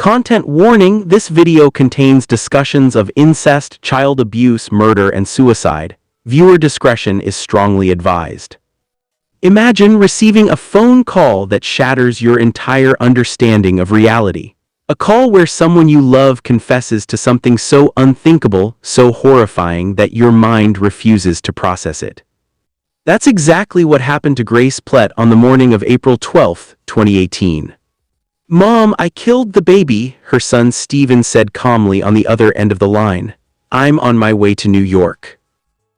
Content warning: this video contains discussions of incest, child abuse, murder, and suicide. Viewer discretion is strongly advised. Imagine receiving a phone call that shatters your entire understanding of reality. A call where someone you love confesses to something so unthinkable, so horrifying that your mind refuses to process it. That's exactly what happened to Grace Plett on the morning of April 12, 2018. "Mom, I killed the baby," her son Steven said calmly on the other end of the line. "I'm on my way to New York."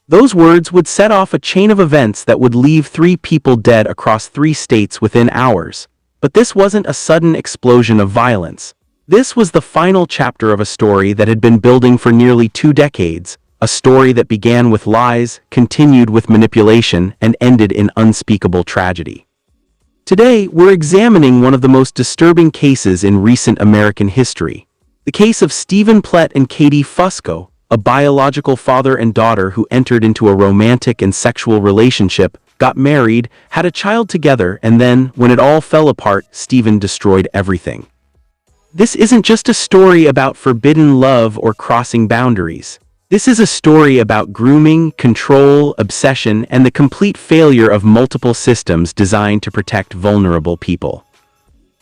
Those words would set off a chain of events that would leave 3 people dead across 3 states within hours. But this wasn't a sudden explosion of violence. This was the final chapter of a story that had been building for nearly 2 decades, a story that began with lies, continued with manipulation, and ended in unspeakable tragedy. Today, we're examining one of the most disturbing cases in recent American history. The case of Steven Plett and Katie Fusco, a biological father and daughter who entered into a romantic and sexual relationship, got married, had a child together, and then, when it all fell apart, Steven destroyed everything. This isn't just a story about forbidden love or crossing boundaries. This is a story about grooming, control, obsession, and the complete failure of multiple systems designed to protect vulnerable people.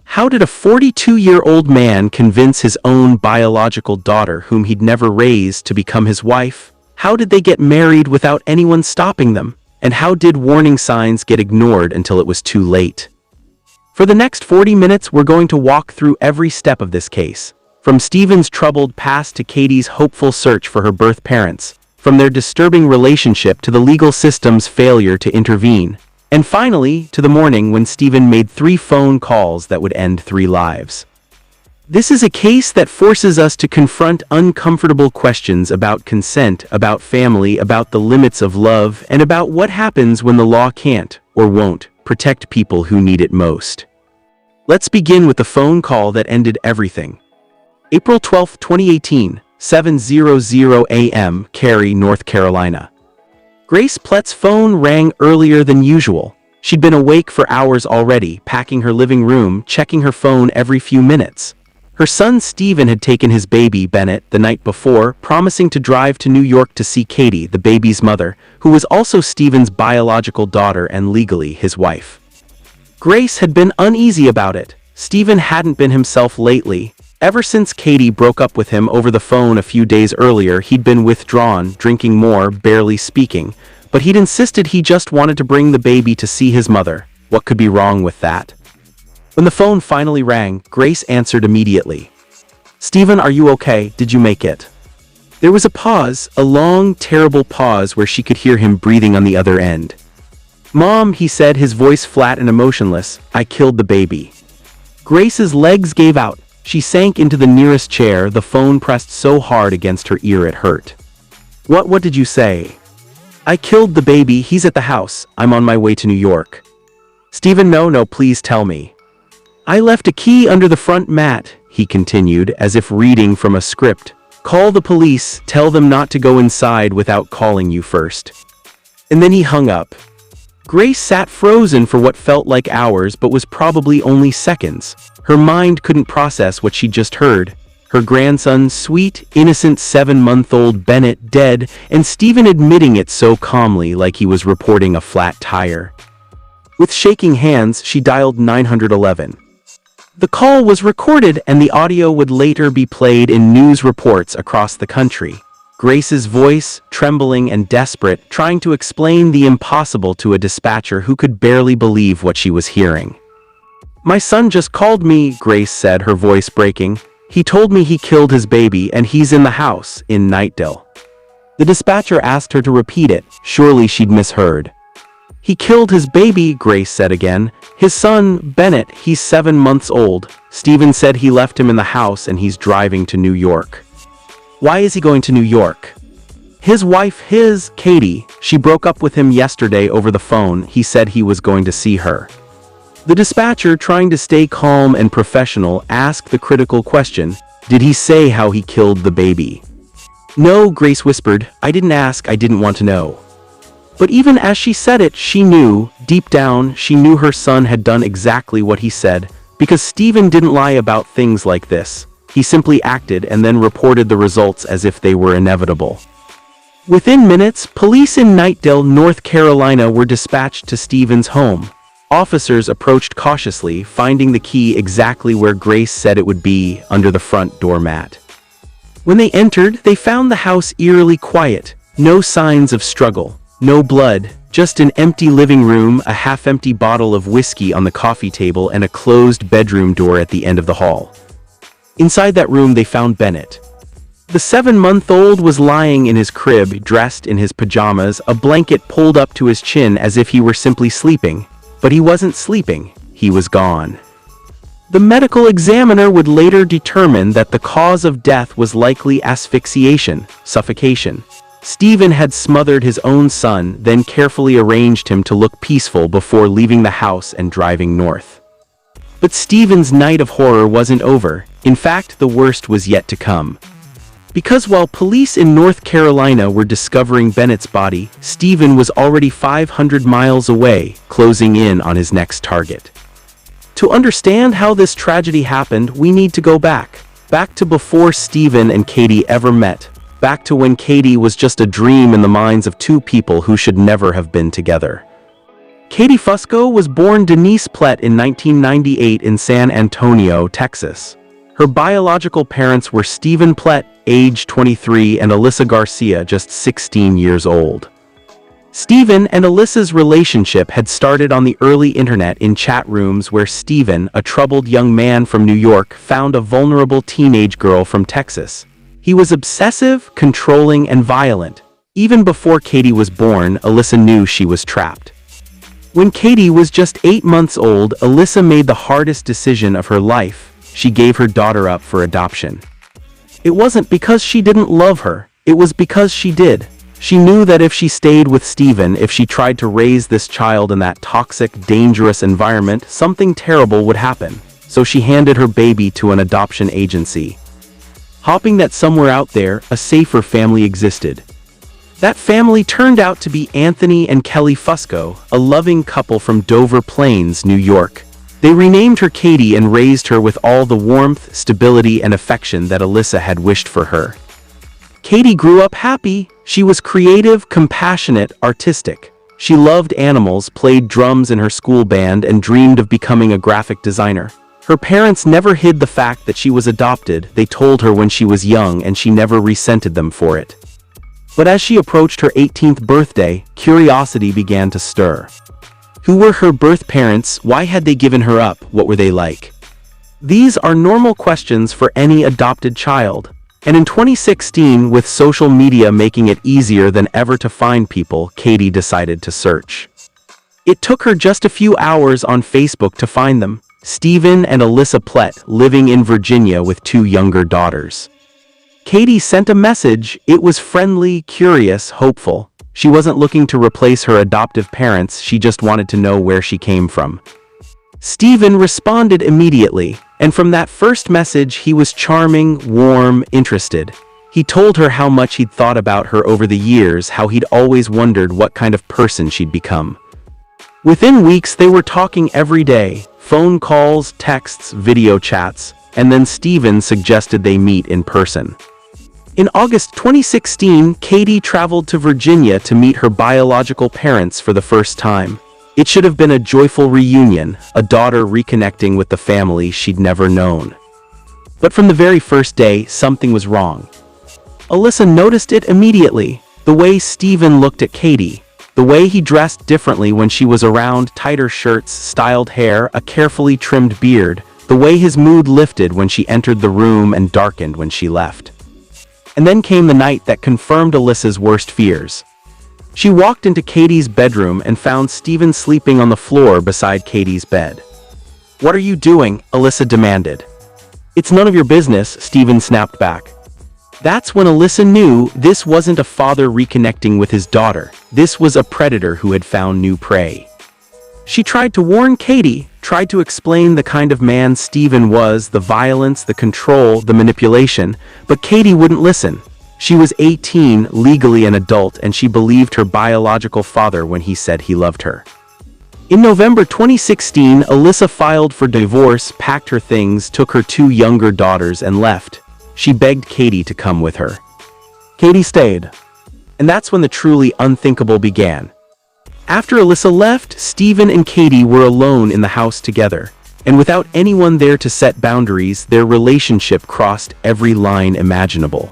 How did a 42-year-old man convince his own biological daughter, whom he'd never raised, to become his wife? How did they get married without anyone stopping them? And how did warning signs get ignored until it was too late? For the next 40 minutes, we're going to walk through every step of this case. From Steven's troubled past to Katie's hopeful search for her birth parents. From their disturbing relationship to the legal system's failure to intervene. And finally, to the morning when Steven made 3 phone calls that would end 3 lives. This is a case that forces us to confront uncomfortable questions about consent, about family, about the limits of love, and about what happens when the law can't, or won't, protect people who need it most. Let's begin with the phone call that ended everything. April 12, 2018, 7:00 a.m., Cary, North Carolina. Grace Plett's phone rang earlier than usual. She'd been awake for hours already, packing her living room, checking her phone every few minutes. Her son Steven had taken his baby, Bennett, the night before, promising to drive to New York to see Katie, the baby's mother, who was also Steven's biological daughter and legally his wife. Grace had been uneasy about it. Steven hadn't been himself lately. Ever since Katie broke up with him over the phone a few days earlier, he'd been withdrawn, drinking more, barely speaking. But he'd insisted he just wanted to bring the baby to see his mother. What could be wrong with that? When the phone finally rang, Grace answered immediately. "Steven, are you okay? Did you make it?" There was a pause, a long, terrible pause where she could hear him breathing on the other end. "Mom," he said, his voice flat and emotionless, "I killed the baby." Grace's legs gave out. She sank into the nearest chair, the phone pressed so hard against her ear it hurt. What did you say?" "I killed the baby, he's at the house, I'm on my way to New York." "Steven, no, please tell me." "I left a key under the front mat," he continued, as if reading from a script. "Call the police, tell them not to go inside without calling you first." And then he hung up. Grace sat frozen for what felt like hours but was probably only seconds. Her mind couldn't process what she'd just heard. Her grandson, sweet, innocent 7-month-old Bennett, dead, and Steven admitting it so calmly, like he was reporting a flat tire. With shaking hands, she dialed 911. The call was recorded, and the audio would later be played in news reports across the country. Grace's voice, trembling and desperate, trying to explain the impossible to a dispatcher who could barely believe what she was hearing. "My son just called me," Grace said, her voice breaking. "He told me he killed his baby and he's in the house, in Nightdale." The dispatcher asked her to repeat it. Surely she'd misheard. "He killed his baby," Grace said again. "His son, Bennett, he's 7 months old. Steven said he left him in the house and he's driving to New York." "Why is he going to New York?" "His wife, Katie, she broke up with him yesterday over the phone. He said he was going to see her." The dispatcher, trying to stay calm and professional, asked the critical question, "Did he say how he killed the baby?" "No," Grace whispered. "I didn't ask, I didn't want to know." But even as she said it, she knew, deep down, she knew her son had done exactly what he said, because Steven didn't lie about things like this. he simply acted and then reported the results as if they were inevitable. Within minutes, police in Knightdale, North Carolina were dispatched to Stephen's home. Officers approached cautiously, finding the key exactly where Grace said it would be, under the front doormat. When they entered, they found the house eerily quiet. No signs of struggle, no blood, just an empty living room, a half-empty bottle of whiskey on the coffee table, and a closed bedroom door at the end of the hall. Inside that room, they found Bennett. The 7-month-old was lying in his crib, dressed in his pajamas, a blanket pulled up to his chin as if he were simply sleeping. But he wasn't sleeping, he was gone. The medical examiner would later determine that the cause of death was likely asphyxiation, suffocation. Stephen had smothered his own son, then carefully arranged him to look peaceful before leaving the house and driving north. But Stephen's night of horror wasn't over. In fact, the worst was yet to come. Because while police in North Carolina were discovering Bennett's body, Stephen was already 500 miles away, closing in on his next target. To understand how this tragedy happened, we need to go back to before Stephen and Katie ever met, back to when Katie was just a dream in the minds of two people who should never have been together. Katie Fusco was born Denise Plett in 1998 in San Antonio, Texas. Her biological parents were Stephen Plett, age 23, and Alyssa Garcia, just 16 years old. Stephen and Alyssa's relationship had started on the early internet in chat rooms where Stephen, a troubled young man from New York, found a vulnerable teenage girl from Texas. He was obsessive, controlling, and violent. Even before Katie was born, Alyssa knew she was trapped. When Katie was just 8 months old, Alyssa made the hardest decision of her life. She gave her daughter up for adoption. It wasn't because she didn't love her, it was because she did. She knew that if she stayed with Stephen, if she tried to raise this child in that toxic, dangerous environment, something terrible would happen. So she handed her baby to an adoption agency, hoping that somewhere out there, a safer family existed. That family turned out to be Anthony and Kelly Fusco, a loving couple from Dover Plains, New York. They renamed her Katie and raised her with all the warmth, stability, and affection that Alyssa had wished for her. Katie grew up happy. She was creative, compassionate, artistic. She loved animals, played drums in her school band, and dreamed of becoming a graphic designer. Her parents never hid the fact that she was adopted. They told her when she was young, and she never resented them for it. But as she approached her 18th birthday, curiosity began to stir. Who were her birth parents? Why had they given her up? What were they like? These are normal questions for any adopted child. And in 2016, with social media making it easier than ever to find people, Katie decided to search. It took her just a few hours on Facebook to find them. Stephen and Alyssa Plett, living in Virginia with 2 younger daughters. Katie sent a message. It was friendly, curious, hopeful. She wasn't looking to replace her adoptive parents, she just wanted to know where she came from. Stephen responded immediately, and from that first message he was charming, warm, interested. He told her how much he'd thought about her over the years, how he'd always wondered what kind of person she'd become. Within weeks they were talking every day, phone calls, texts, video chats, and then Stephen suggested they meet in person. In August 2016, Katie traveled to Virginia to meet her biological parents for the first time. It should have been a joyful reunion, a daughter reconnecting with the family she'd never known. But from the very first day, something was wrong. Alyssa noticed it immediately. The way Stephen looked at Katie, the way he dressed differently when she was around, tighter shirts, styled hair, a carefully trimmed beard, the way his mood lifted when she entered the room and darkened when she left. And then came the night that confirmed Alyssa's worst fears. She walked into Katie's bedroom and found Stephen sleeping on the floor beside Katie's bed. "What are you doing?" Alyssa demanded. "It's none of your business," Stephen snapped back. That's when Alyssa knew this wasn't a father reconnecting with his daughter. This was a predator who had found new prey. She tried to warn Katie, tried to explain the kind of man Stephen was, the violence, the control, the manipulation, but Katie wouldn't listen. She was 18, legally an adult, and she believed her biological father when he said he loved her. In November 2016, Alyssa filed for divorce, packed her things, took her two younger daughters, and left. She begged Katie to come with her. Katie stayed. And that's when the truly unthinkable began. After Alyssa left, Stephen and Katie were alone in the house together. And without anyone there to set boundaries, their relationship crossed every line imaginable.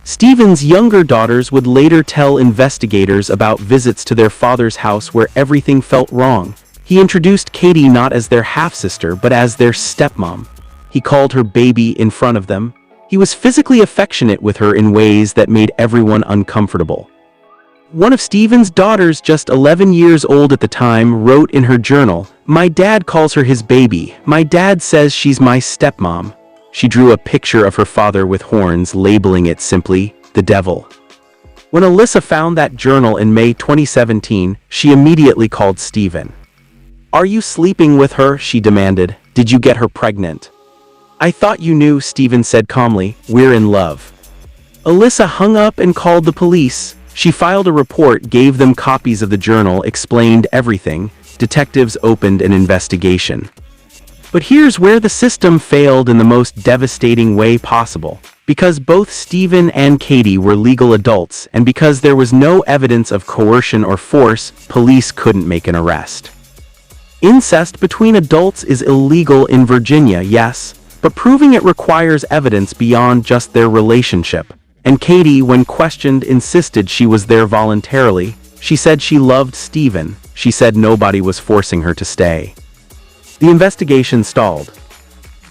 Stephen's younger daughters would later tell investigators about visits to their father's house where everything felt wrong. He introduced Katie not as their half-sister, but as their stepmom. He called her baby in front of them. He was physically affectionate with her in ways that made everyone uncomfortable. One of Stephen's daughters, just 11 years old at the time, wrote in her journal, "My dad calls her his baby. My dad says she's my stepmom." She drew a picture of her father with horns, labeling it simply, "the devil." When Alyssa found that journal in May 2017, she immediately called Stephen. "Are you sleeping with her?" she demanded. "Did you get her pregnant?" "I thought you knew," Stephen said calmly. "We're in love." Alyssa hung up and called the police. She filed a report, gave them copies of the journal, explained everything. Detectives opened an investigation. But here's where the system failed in the most devastating way possible. Because both Stephen and Katie were legal adults, and because there was no evidence of coercion or force, police couldn't make an arrest. Incest between adults is illegal in Virginia, yes, but proving it requires evidence beyond just their relationship. And Katie, when questioned, insisted she was there voluntarily. She said she loved Stephen. She said nobody was forcing her to stay. The investigation stalled.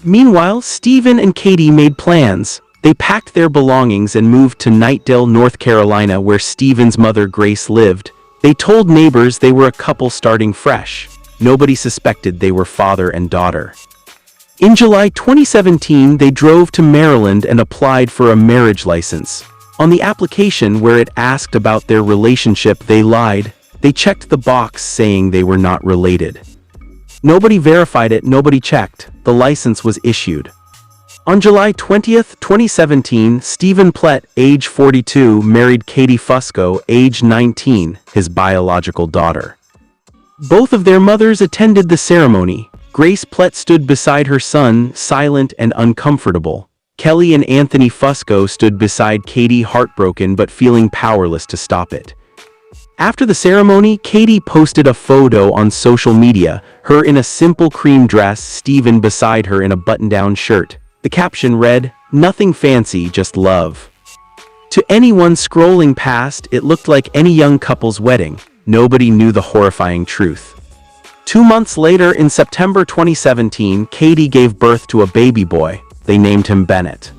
Meanwhile, Stephen and Katie made plans. They packed their belongings and moved to Knightdale, North Carolina, where Stephen's mother, Grace, lived. They told neighbors they were a couple starting fresh. Nobody suspected they were father and daughter. In July 2017, they drove to Maryland and applied for a marriage license. On the application, where it asked about their relationship, they lied. They checked the box saying they were not related. Nobody verified it, nobody checked. The license was issued. On July 20th, 2017, Stephen Plett, age 42, married Katie Fusco, age 19, his biological daughter. Both of their mothers attended the ceremony. Grace Plett stood beside her son, silent and uncomfortable. Kelly and Anthony Fusco stood beside Katie, heartbroken but feeling powerless to stop it. After the ceremony, Katie posted a photo on social media, her in a simple cream dress, Stephen beside her in a button-down shirt. The caption read, "Nothing fancy, just love." To anyone scrolling past, it looked like any young couple's wedding. Nobody knew the horrifying truth. 2 months later, in September 2017, Katie gave birth to a baby boy. They named him Bennett.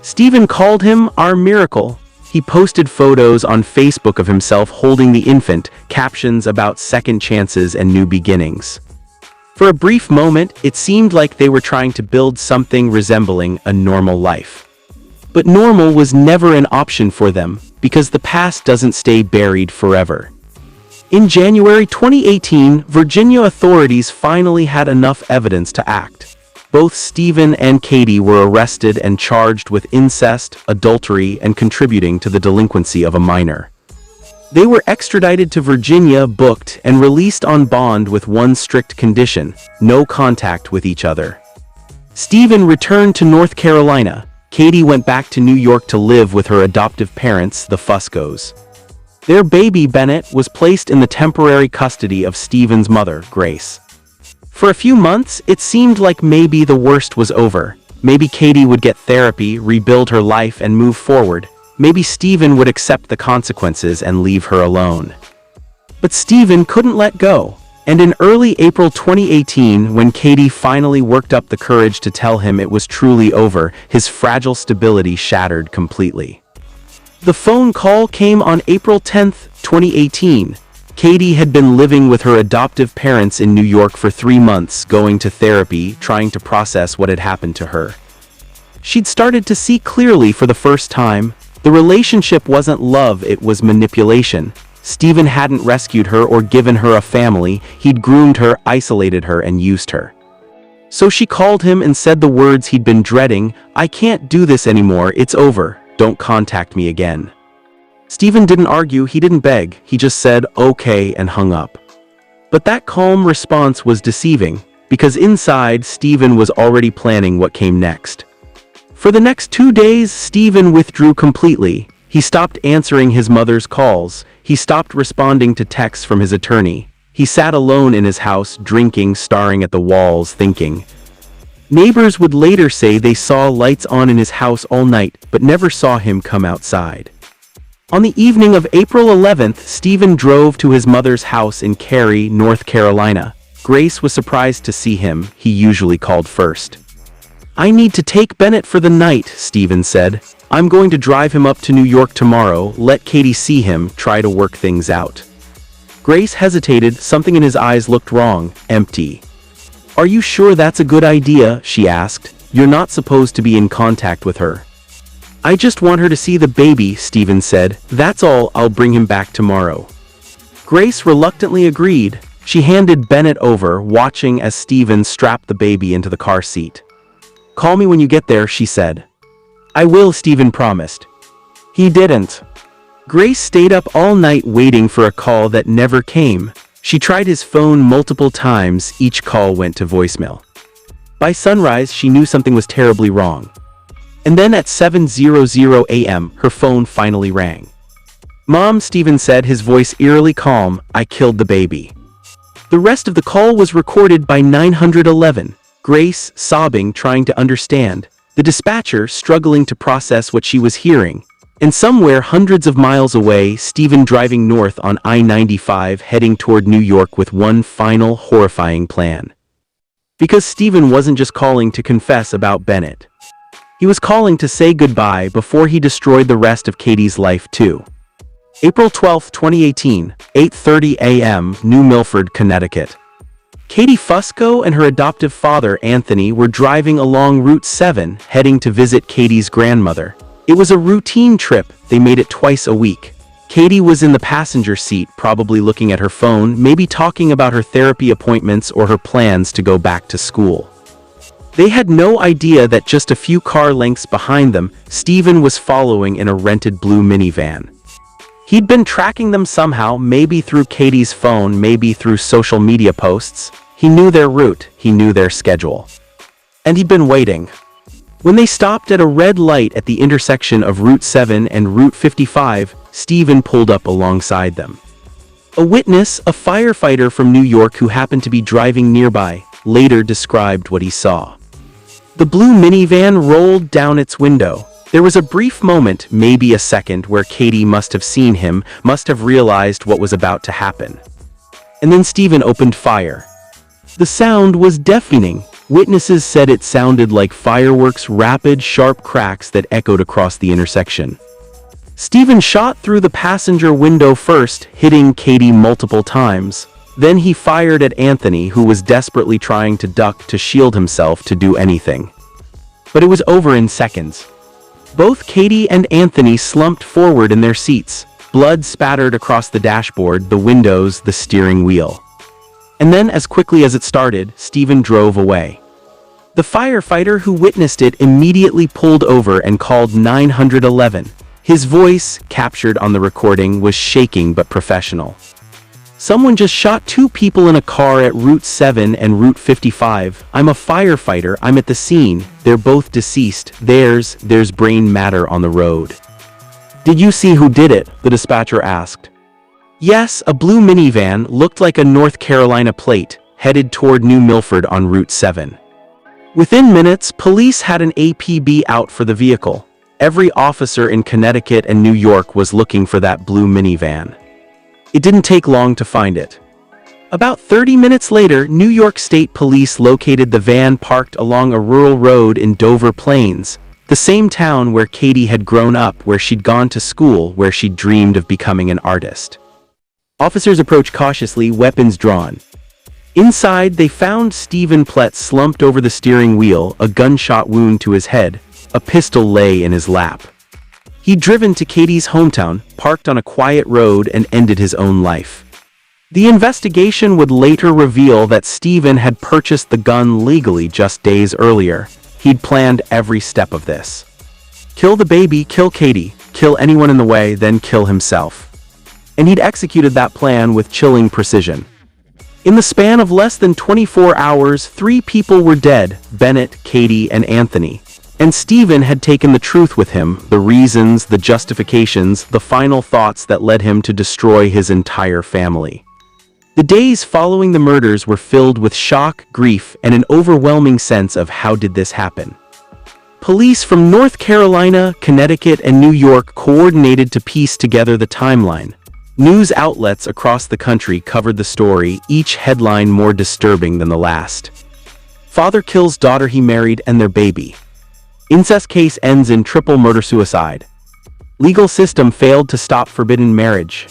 Stephen called him "our miracle." He posted photos on Facebook of himself holding the infant, captions about second chances and new beginnings. For a brief moment, it seemed like they were trying to build something resembling a normal life. But normal was never an option for them, because the past doesn't stay buried forever. In January 2018, Virginia authorities finally had enough evidence to act. Both Stephen and Katie were arrested and charged with incest, adultery, and contributing to the delinquency of a minor. They were extradited to Virginia, booked, and released on bond with one strict condition: no contact with each other. Stephen returned to North Carolina. Katie went back to New York to live with her adoptive parents, the Fuscos. Their baby, Bennett, was placed in the temporary custody of Stephen's mother, Grace. For a few months, it seemed like maybe the worst was over. Maybe Katie would get therapy, rebuild her life, and move forward. Maybe Stephen would accept the consequences and leave her alone. But Stephen couldn't let go. And in early April 2018, when Katie finally worked up the courage to tell him it was truly over, his fragile stability shattered completely. The phone call came on April 10th, 2018. Katie had been living with her adoptive parents in New York for 3 months, going to therapy, trying to process what had happened to her. She'd started to see clearly for the first time. The relationship wasn't love, it was manipulation. Stephen hadn't rescued her or given her a family. He'd groomed her, isolated her, and used her. So she called him and said the words he'd been dreading: "I can't do this anymore, it's over, don't contact me again." Stephen didn't argue, he didn't beg, he just said, "Okay," and hung up. But that calm response was deceiving, because inside, Stephen was already planning what came next. For the next 2 days, Stephen withdrew completely. He stopped answering his mother's calls. He stopped responding to texts from his attorney. He sat alone in his house, drinking, staring at the walls, thinking. Neighbors would later say they saw lights on in his house all night, but never saw him come outside. On the evening of April 11th, Stephen drove to his mother's house in Cary, North Carolina. Grace was surprised to see him. He usually called first. "I need to take Bennett for the night," Stephen said. "I'm going to drive him up to New York tomorrow, let Katie see him, try to work things out." Grace hesitated. Something in his eyes looked wrong, empty. "Are you sure that's a good idea?" she asked. "You're not supposed to be in contact with her." "I just want her to see the baby," Stephen said. "That's all. I'll bring him back tomorrow." Grace reluctantly agreed. She handed Bennett over, watching as Stephen strapped the baby into the car seat. "Call me when you get there," she said. "I will," Stephen promised. He didn't. Grace stayed up all night waiting for a call that never came. She tried his phone multiple times. Each call went to voicemail. By sunrise, she knew something was terribly wrong. And then at 7:00 a.m., her phone finally rang. "Mom," Stephen said, his voice eerily calm, "I killed the baby." The rest of the call was recorded by 911. Grace, sobbing, trying to understand. The dispatcher, struggling to process what she was hearing. And somewhere hundreds of miles away, Stephen driving north on I-95 heading toward New York with one final, horrifying plan. Because Stephen wasn't just calling to confess about Bennett. He was calling to say goodbye before he destroyed the rest of Katie's life too. April 12, 2018, 8:30 a.m., New Milford, Connecticut. Katie Fusco and her adoptive father, Anthony, were driving along Route 7, heading to visit Katie's grandmother. It was a routine trip. They made it twice a week. Katie was in the passenger seat, probably looking at her phone, maybe talking about her therapy appointments or her plans to go back to school. They had no idea that just a few car lengths behind them, Stephen was following in a rented blue minivan. He'd been tracking them somehow, maybe through Katie's phone, maybe through social media posts. He knew their route, he knew their schedule. And he'd been waiting. When they stopped at a red light at the intersection of Route 7 and Route 55, Stephen pulled up alongside them. A witness, a firefighter from New York who happened to be driving nearby, later described what he saw. The blue minivan rolled down its window. There was a brief moment, maybe a second, where Katie must have seen him, must have realized what was about to happen. And then Stephen opened fire. The sound was deafening. Witnesses said it sounded like fireworks, rapid, sharp cracks that echoed across the intersection. Stephen shot through the passenger window first, hitting Katie multiple times. Then he fired at Anthony, who was desperately trying to duck, to shield himself, to do anything. But it was over in seconds. Both Katie and Anthony slumped forward in their seats. Blood spattered across the dashboard, the windows, the steering wheel. And then, as quickly as it started, Stephen drove away. The firefighter who witnessed it immediately pulled over and called 911. His voice, captured on the recording, was shaking but professional. "Someone just shot 2 people in a car at Route 7 and Route 55. I'm a firefighter. I'm at the scene. They're both deceased. There's brain matter on the road." "Did you see who did it?" the dispatcher asked. "Yes, a blue minivan, looked like a North Carolina plate, headed toward New Milford on Route 7. Within minutes, police had an APB out for the vehicle. Every officer in Connecticut and New York was looking for that blue minivan. It didn't take long to find it. About 30 minutes later, New York State Police located the van parked along a rural road in Dover Plains, the same town where Katie had grown up, where she'd gone to school, where she'd dreamed of becoming an artist. Officers approached cautiously, weapons drawn. Inside, they found Stephen Plett slumped over the steering wheel, a gunshot wound to his head. A pistol lay in his lap. He'd driven to Katie's hometown, parked on a quiet road, and ended his own life. The investigation would later reveal that Stephen had purchased the gun legally just days earlier. He'd planned every step of this. Kill the baby, kill Katie, kill anyone in the way, then kill himself. And he'd executed that plan with chilling precision. In the span of less than 24 hours, 3 people were dead: Bennett, Katie, and Anthony. And Stephen had taken the truth with him, the reasons, the justifications, the final thoughts that led him to destroy his entire family. The days following the murders were filled with shock, grief, and an overwhelming sense of how did this happen. Police from North Carolina, Connecticut, and New York coordinated to piece together the timeline. News outlets across the country covered the story, each headline more disturbing than the last. Father kills daughter he married and their baby. Incest case ends in triple murder-suicide. Legal system failed to stop forbidden marriage.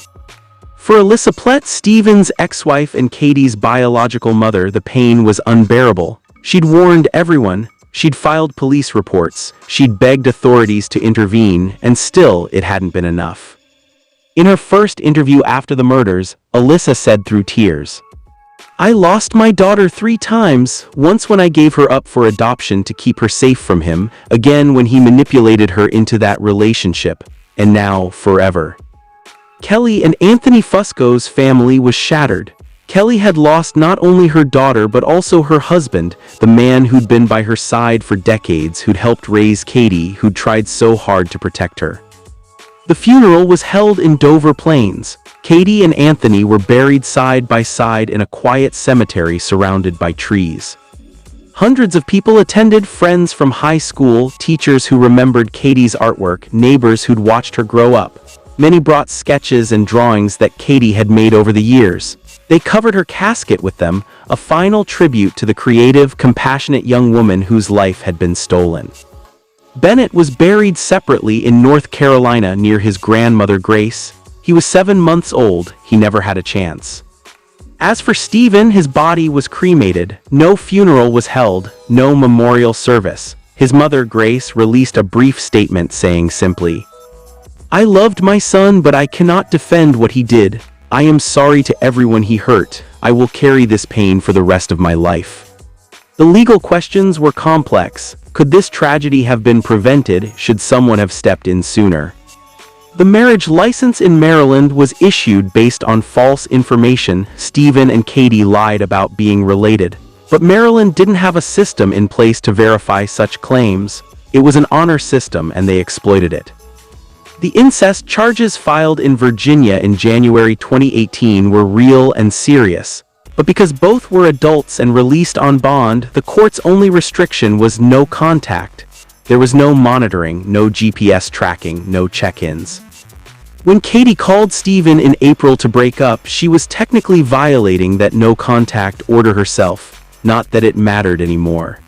For Alyssa Plett, Stephen's ex-wife and Katie's biological mother, the pain was unbearable. She'd warned everyone, she'd filed police reports, she'd begged authorities to intervene, and still it hadn't been enough. In her first interview after the murders, Alyssa said through tears, "I lost my daughter 3 times, once when I gave her up for adoption to keep her safe from him, again when he manipulated her into that relationship, and now forever." Kelly and Anthony Fusco's family was shattered. Kelly had lost not only her daughter but also her husband, the man who'd been by her side for decades, who'd helped raise Katie, who'd tried so hard to protect her. The funeral was held in Dover Plains. Katie and Anthony were buried side by side in a quiet cemetery surrounded by trees. Hundreds of people attended: friends from high school, teachers who remembered Katie's artwork, neighbors who'd watched her grow up. Many brought sketches and drawings that Katie had made over the years. They covered her casket with them, a final tribute to the creative, compassionate young woman whose life had been stolen. Bennett was buried separately in North Carolina near his grandmother Grace. He was 7 months old, he never had a chance. As for Stephen, his body was cremated. No funeral was held, no memorial service. His mother Grace released a brief statement saying simply, "I loved my son, but I cannot defend what he did. I am sorry to everyone he hurt. I will carry this pain for the rest of my life." The legal questions were complex. Could this tragedy have been prevented? Should someone have stepped in sooner? The marriage license in Maryland was issued based on false information. Stephen and Katie lied about being related. But Maryland didn't have a system in place to verify such claims. It was an honor system and they exploited it. The incest charges filed in Virginia in January 2018 were real and serious. But because both were adults and released on bond, the court's only restriction was no contact. There was no monitoring, no GPS tracking, no check-ins. When Katie called Stephen in April to break up, she was technically violating that no contact order herself, not that it mattered anymore.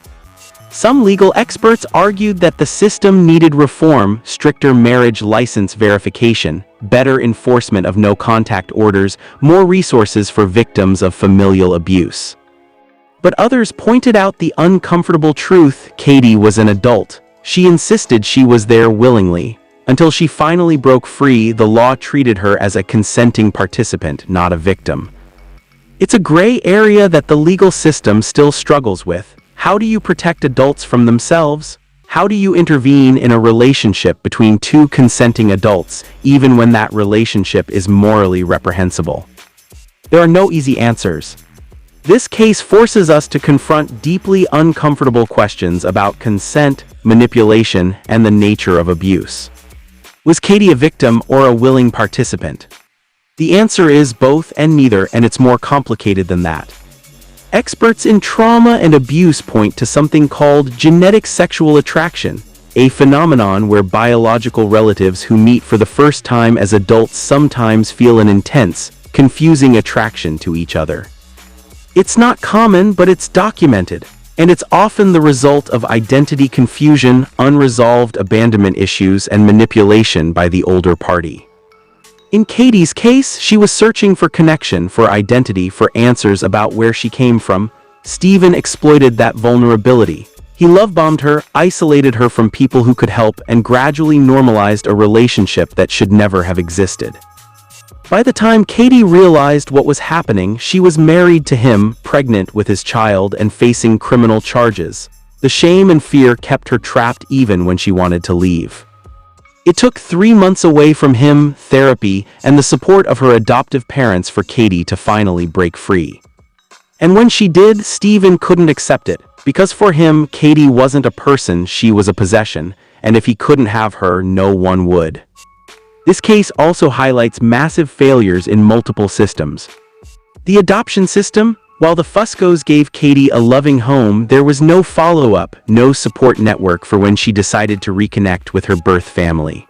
Some legal experts argued that the system needed reform: stricter marriage license verification, better enforcement of no-contact orders, more resources for victims of familial abuse. But others pointed out the uncomfortable truth: Katie was an adult. She insisted she was there willingly. Until she finally broke free, the law treated her as a consenting participant, not a victim. It's a gray area that the legal system still struggles with. How do you protect adults from themselves? How do you intervene in a relationship between 2 consenting adults, even when that relationship is morally reprehensible? There are no easy answers. This case forces us to confront deeply uncomfortable questions about consent, manipulation, and the nature of abuse. Was Katie a victim or a willing participant? The answer is both and neither, and it's more complicated than that. Experts in trauma and abuse point to something called genetic sexual attraction, a phenomenon where biological relatives who meet for the first time as adults sometimes feel an intense, confusing attraction to each other. It's not common, but it's documented, and it's often the result of identity confusion, unresolved abandonment issues, and manipulation by the older party. In Katie's case, she was searching for connection, for identity, for answers about where she came from. Stephen exploited that vulnerability. He love-bombed her, isolated her from people who could help, and gradually normalized a relationship that should never have existed. By the time Katie realized what was happening, she was married to him, pregnant with his child, and facing criminal charges. The shame and fear kept her trapped even when she wanted to leave. It took 3 months away from him, therapy, and the support of her adoptive parents for Katie to finally break free. And when she did, Stephen couldn't accept it, because for him, Katie wasn't a person, she was a possession, and if he couldn't have her, no one would. This case also highlights massive failures in multiple systems. The adoption system, while the Fuscos gave Katie a loving home, there was no follow-up, no support network for when she decided to reconnect with her birth family.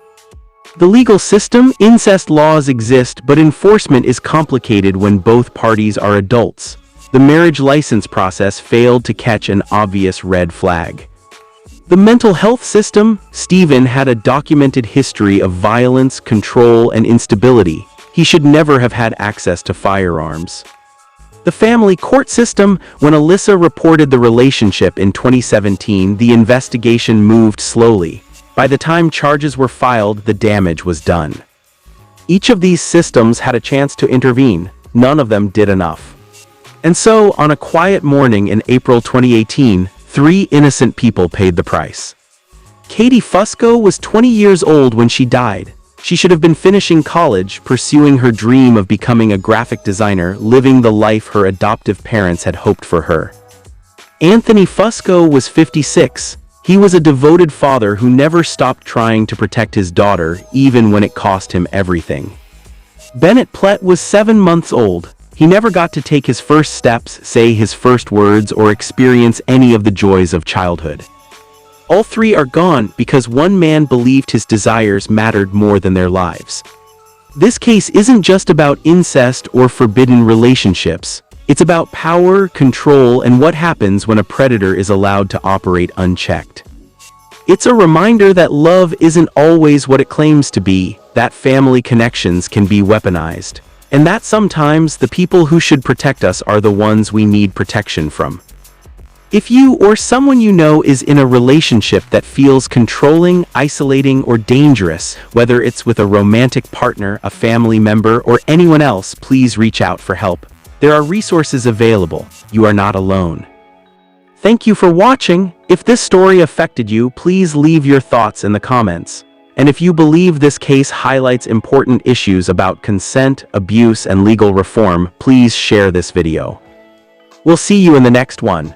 The legal system, incest laws exist, but enforcement is complicated when both parties are adults. The marriage license process failed to catch an obvious red flag. The mental health system, Stephen had a documented history of violence, control, and instability. He should never have had access to firearms. The family court system, when Alyssa reported the relationship in 2017, the investigation moved slowly. By the time charges were filed, the damage was done. Each of these systems had a chance to intervene, none of them did enough. And so, on a quiet morning in April 2018, 3 innocent people paid the price. Katie Fusco was 20 years old when she died. She should have been finishing college, pursuing her dream of becoming a graphic designer, living the life her adoptive parents had hoped for her. Anthony Fusco was 56. He was a devoted father who never stopped trying to protect his daughter, even when it cost him everything. Bennett Plett was 7 months old. He never got to take his first steps, say his first words, or experience any of the joys of childhood. All 3 are gone because one man believed his desires mattered more than their lives. This case isn't just about incest or forbidden relationships. It's about power, control, and what happens when a predator is allowed to operate unchecked. It's a reminder that love isn't always what it claims to be, that family connections can be weaponized, and that sometimes the people who should protect us are the ones we need protection from. If you or someone you know is in a relationship that feels controlling, isolating, or dangerous, whether it's with a romantic partner, a family member, or anyone else, please reach out for help. There are resources available. You are not alone. Thank you for watching. If this story affected you, please leave your thoughts in the comments. And if you believe this case highlights important issues about consent, abuse, and legal reform, please share this video. We'll see you in the next one.